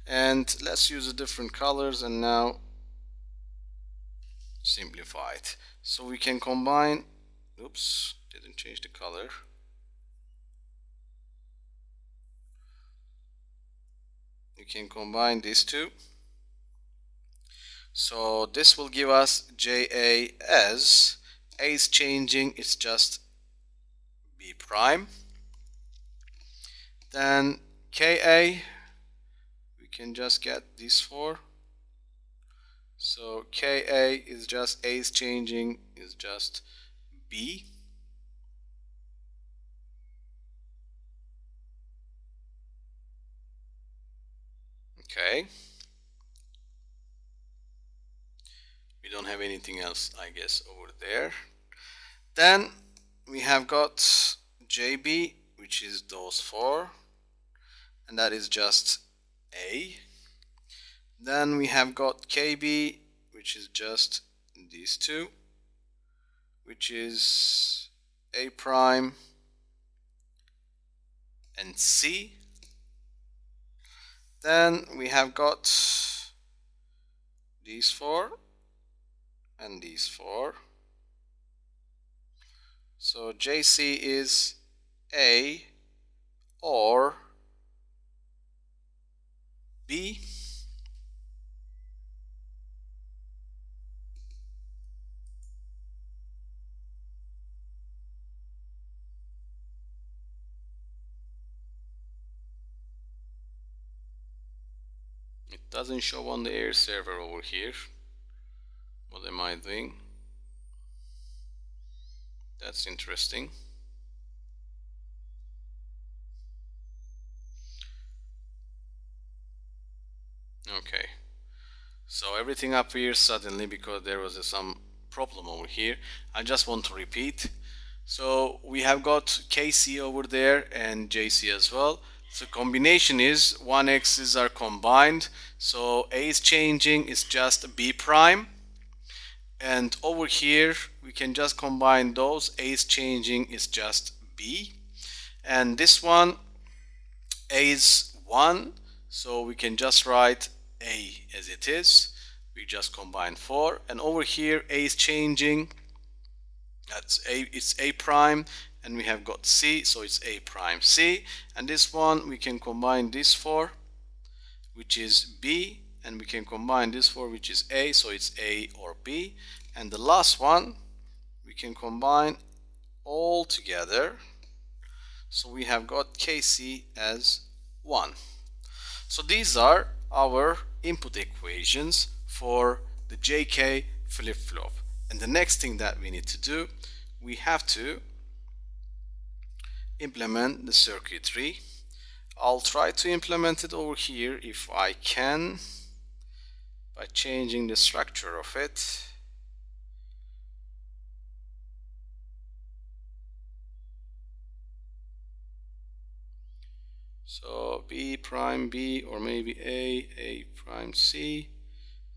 And let's use the different colors and now simplify it. So we can combine, oops, didn't change the color. We can combine these two. So this will give us JA as A is changing, it's just B prime. Then KA, we can just get these four. So KA is just A is changing, is just B. Okay. We don't have anything else, I guess, over there. Then we have got JB, which is those four, and that is just A. Then we have got KB, which is just these two, which is A prime and C. Then we have got these four and these four. So JC is A or B. It doesn't show on the air server over here. What am I doing? That's interesting. Okay, so everything appears suddenly because there was some problem over here. I just want to repeat. So we have got KC over there and JC as well. So combination is 1x's are combined. So A is changing is just B prime. And over here we can just combine those. A is changing is just B. And this one A is 1. So we can just write A as it is. We just combine 4. And over here A is changing. That's A, it's A prime, and we have got C, so it's A prime C. And this one we can combine this 4, which is B, and we can combine this 4, which is A, so it's A or B. And the last one we can combine all together, so we have got KC as 1. So these are our input equations for the JK flip-flop. And the next thing that we need to do, we have to implement the circuitry. I'll try to implement it over here if I can by changing the structure of it. So B prime B, or maybe A prime C,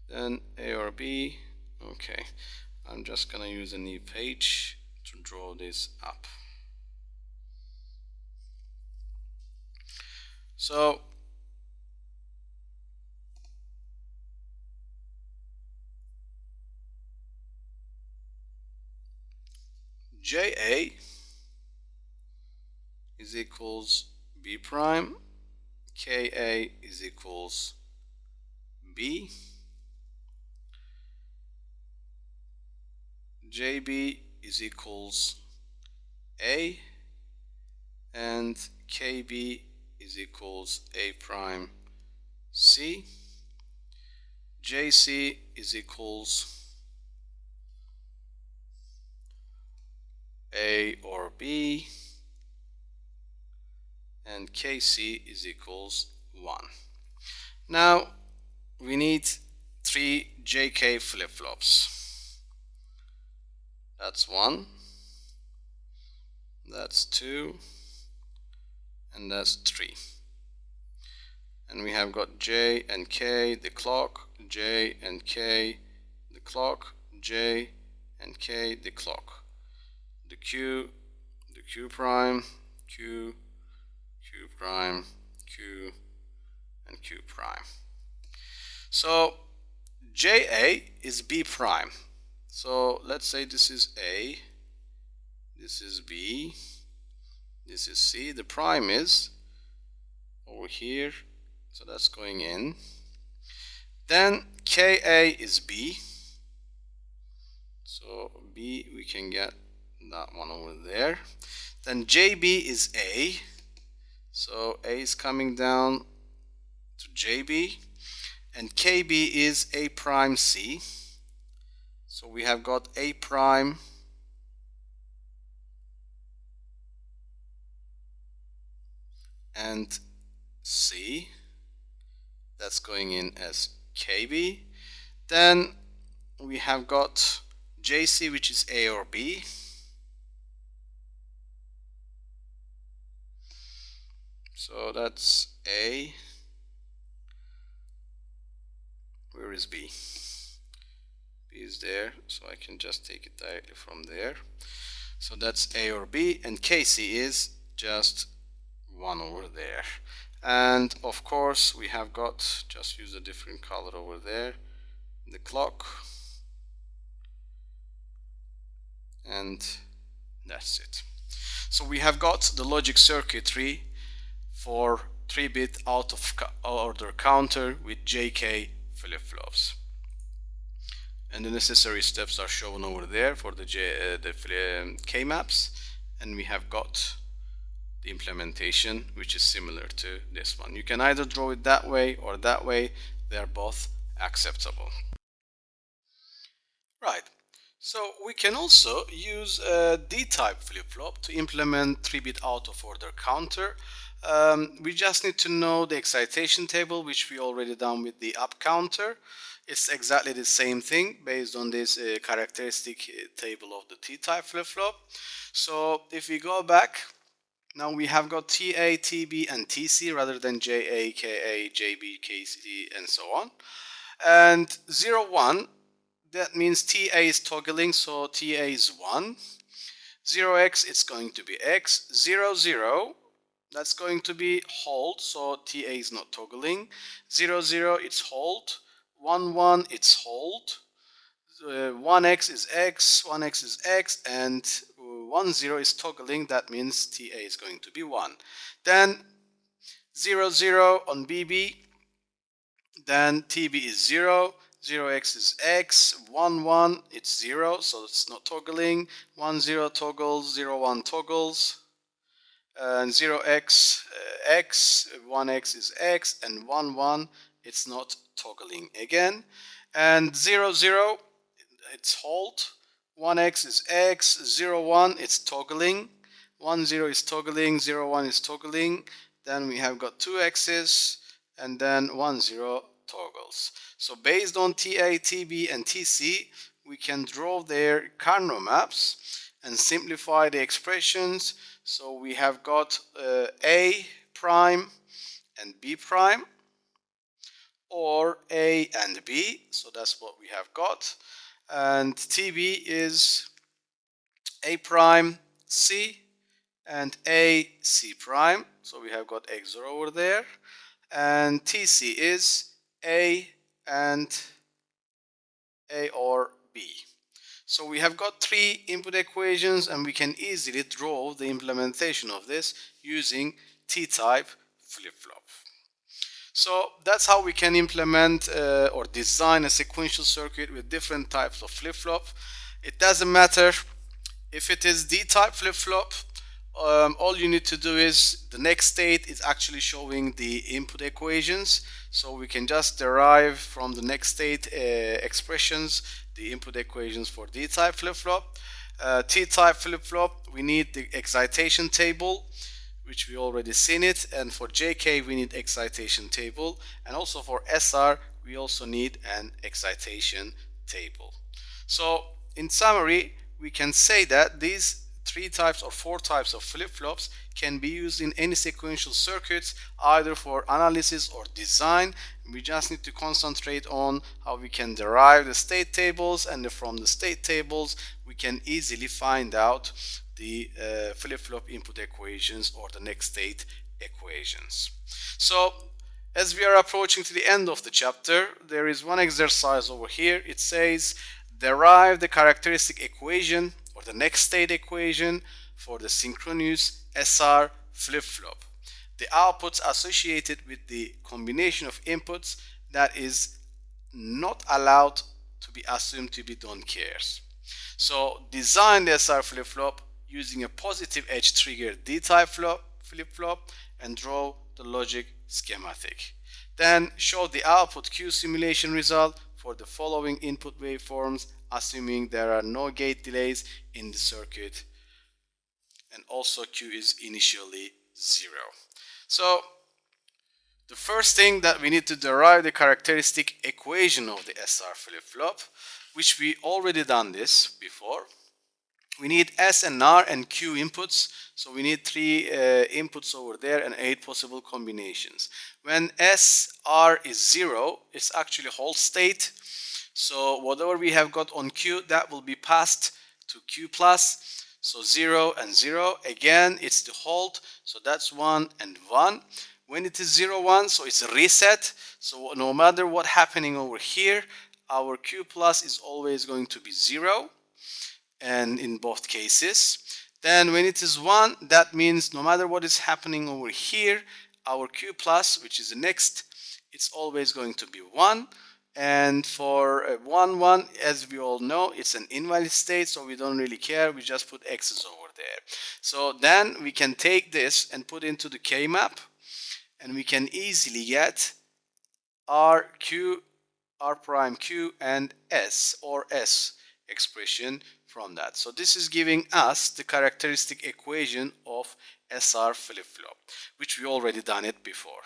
then A or B. Okay, I'm just gonna use a new page to draw this up. So JA is equals B prime, KA is equals B, JB is equals A, and KB is equals A prime C, JC is equals A or B, and KC is equals 1. Now we need 3 JK flip-flops. That's 1, that's 2, and that's 3. And we have got J and K, the clock, J and K, the clock, J and K, the clock, the Q prime, Q prime, Q, and Q prime. So JA is B prime. So let's say this is A, this is B, this is C. The prime is over here, so that's going in. Then KA is B. So B, we can get that one over there. Then JB is A. So A is coming down to JB. And KB is A prime C. So we have got A prime and C. That's going in as KB. Then we have got JC, which is A or B. So that's A Where is B? B is there, so I can just take it directly from there. So that's A or B, and KC is just 1 over there. And of course we have got, just use a different color over there, the clock, and that's it. So we have got the logic circuitry for 3-bit out of order counter with JK flip-flops, and the necessary steps are shown over there for the K maps, and we have got the implementation, which is similar to this one. You can either draw it that way or that way, they are both acceptable. Right, so we can also use a D-type flip-flop to implement 3-bit out of order counter. We just need to know the excitation table, which we already done with the up counter. It's exactly the same thing based on this characteristic table of the T-type flip-flop. So if we go back, now we have got TA, TB, and TC rather than JA, KA, JB, KC, and so on. And 0, 1, that means TA is toggling, so TA is 1. 0x, it's going to be X. 0, 0, that's going to be hold, so TA is not toggling. 0, 0, it's hold. 1, 1, it's hold. 1x is X, 1x is X, and 1, 0 is toggling, that means TA is going to be 1. Then 0, 0 on BB, then TB is 0, 0x is X, 1, 1, it's 0, so it's not toggling. 1, 0 toggles, 0, 1 toggles, and 0x, X, 1x is X, and 1, 1, it's not toggling again. And 0, 0, it's hold. 1x is X, 0, 1, it's toggling. 1, 0 is toggling, 0, 1 is toggling. Then we have got 2 x's, and then 1, 0 toggles. So based on TA, TB, and TC, we can draw their Carnot maps and simplify the expressions. So we have got A prime and B prime, or A and B, so that's what we have got. And TB is A prime C and A C prime, so we have got XOR over there. And TC is A and A or B. So we have got 3 input equations, and we can easily draw the implementation of this using T-type flip-flop. So that's how we can implement or design a sequential circuit with different types of flip-flop. It doesn't matter if it is D-type flip-flop. All you need to do is the next state is actually showing the input equations, so we can just derive from the next state expressions the input equations for D-type flip-flop. T-type flip-flop, we need the excitation table, which we already seen it, and for JK we need excitation table, and also for SR we also need an excitation table. So in summary, we can say that these 3 types or 4 types of flip-flops can be used in any sequential circuits, either for analysis or design. We just need to concentrate on how we can derive the state tables, and from the state tables we can easily find out the flip-flop input equations or the next state equations. So as we are approaching to the end of the chapter, there is one exercise over here. It says derive the characteristic equation or the next state equation for the synchronous SR flip-flop. The outputs associated with the combination of inputs that is not allowed to be assumed to be don't cares. So design the SR flip-flop using a positive edge triggered D-type flip-flop and draw the logic schematic. Then show the output Q simulation result for the following input waveforms, assuming there are no gate delays in the circuit, and also Q is initially 0. So the first thing that we need to derive the characteristic equation of the SR flip-flop, which we already done this before. we need S and R and Q inputs, so we need 3 inputs over there and 8 possible combinations. When SR is 0, it's actually hold state, so whatever we have got on Q, that will be passed to Q plus. So 0 and 0, again it's the hold, so that's 1 and 1. When it is 0 1, so it's a reset, so no matter what happening over here, our Q plus is always going to be 0, and in both cases. Then when it is 1, that means no matter what is happening over here, our Q plus, which is the next, it's always going to be 1. And for 1 1, as we all know, it's an invalid state, so we don't really care, we just put x's over there. So then we can take this and put into the K map, and we can easily get R prime Q and S, or S expression from that. So this is giving us the characteristic equation of SR flip-flop, which we already done it before.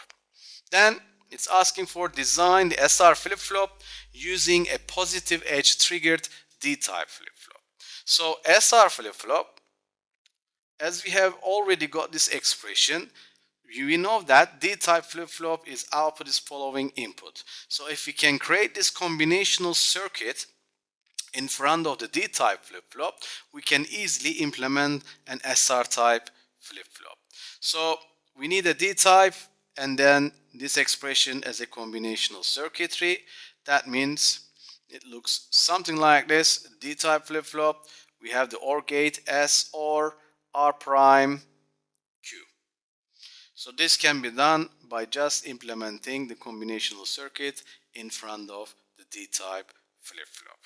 Then it's asking for design the SR flip-flop using a positive edge triggered D-type flip-flop. So SR flip-flop, as we have already got this expression, we know that D-type flip-flop is output is following input. So if we can create this combinational circuit in front of the D-type flip-flop, we can easily implement an SR-type flip-flop. So we need a D-type and then this expression as a combinational circuitry. That means it looks something like this. D-type flip-flop, we have the OR gate S or R prime Q. So this can be done by just implementing the combinational circuit in front of the D-type flip-flop.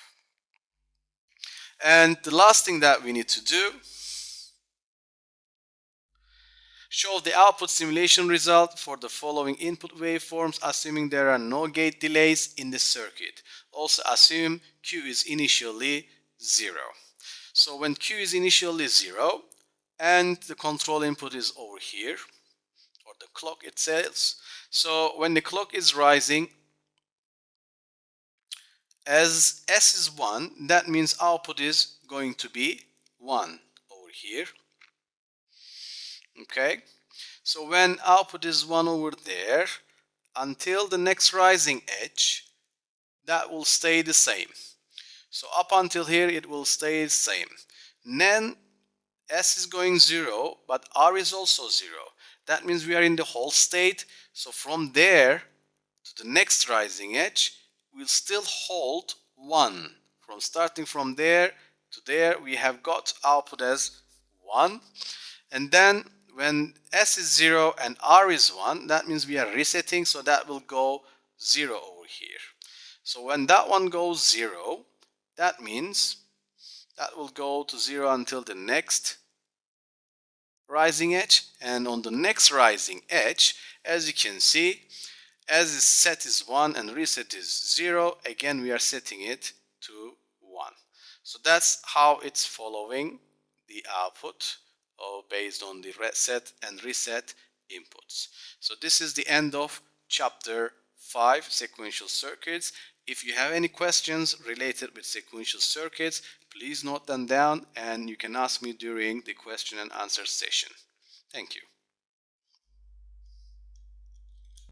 And the last thing that we need to do, show the output simulation result for the following input waveforms, assuming there are no gate delays in the circuit. Also assume Q is initially 0. So when Q is initially 0 and the control input is over here, or the clock itself, so when the clock is rising, as S is 1, that means output is going to be 1 over here. Okay, so when output is 1 over there, until the next rising edge, that will stay the same. So up until here, it will stay the same. Then S is going 0, but R is also 0. That means we are in the hold state. So from there to the next rising edge, we'll still hold 1. From starting from there to there, we have got output as 1. And then when S is 0 and R is 1, that means we are resetting, so that will go 0 over here. So when that one goes 0, that means that will go to 0 until the next rising edge. And on the next rising edge, as you can see, as is set is 1 and reset is 0, again we are setting it to 1. So that's how it's following the output based on the set and reset inputs. So this is the end of chapter 5, sequential circuits. If you have any questions related with sequential circuits, please note them down and you can ask me during the question and answer session. Thank you.